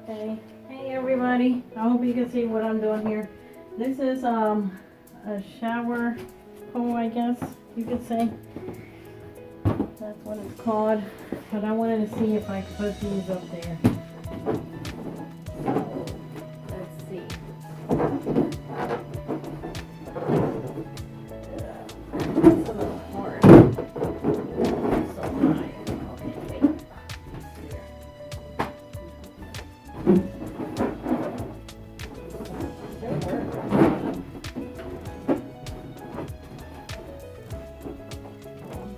Okay. Hey everybody. I hope you can see what I'm doing here. This is a shower pole, I guess you could say. That's what it's called. But I wanted to see if I could put these up there. Let's see. It's a little hard. So high. Okay, wait.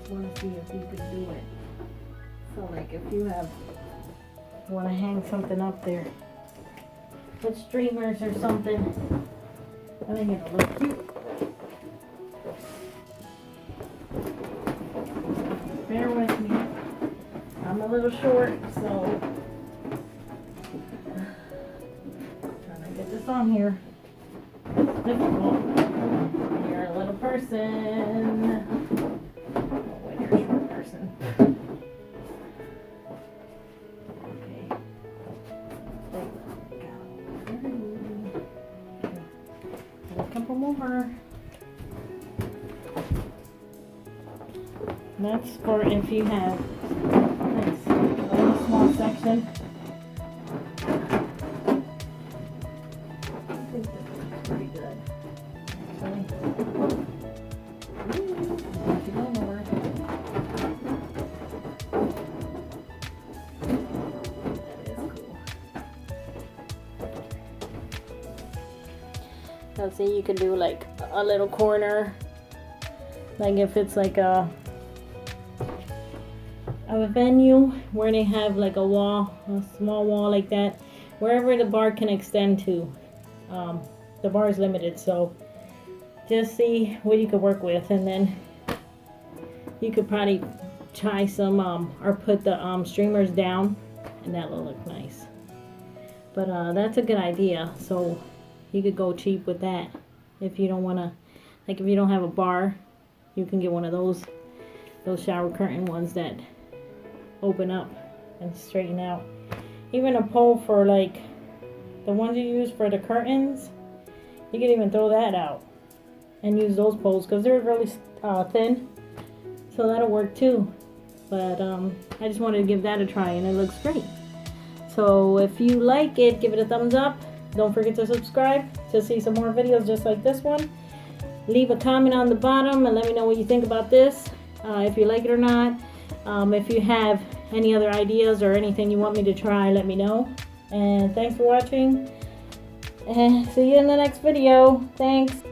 Want to see if you could do it. So like if you want to hang something up there with streamers or something, I think it'll look cute. Bear with me. I'm a little short, so trying to get this on here. It's difficult. You're a little person. Over. That's for if you have a little small section. I think this looks pretty good. Actually. Not to go nowhere. That is cool. Now see, you could do like a little corner, like if it's like a venue where they have like a wall, a small wall like that, wherever the bar can extend to. The bar is limited, so just see what you could work with, and then you could probably tie some or put the streamers down, and that will look nice. But that's a good idea. So you could go cheap with that. If you don't want to, like if you don't have a bar, you can get one of those shower curtain ones that open up and straighten out. Even a pole for like the ones you use for the curtains, you can even throw that out and use those poles because they're really thin, so that'll work too. But I just wanted to give that a try, and it looks great. So if you like it, give it a thumbs up. Don't forget to subscribe to see some more videos just like this one. Leave a comment on the bottom and let me know what you think about this, if you like it or not. If you have any other ideas or anything you want me to try, let me know. And thanks for watching. And see you in the next video. Thanks.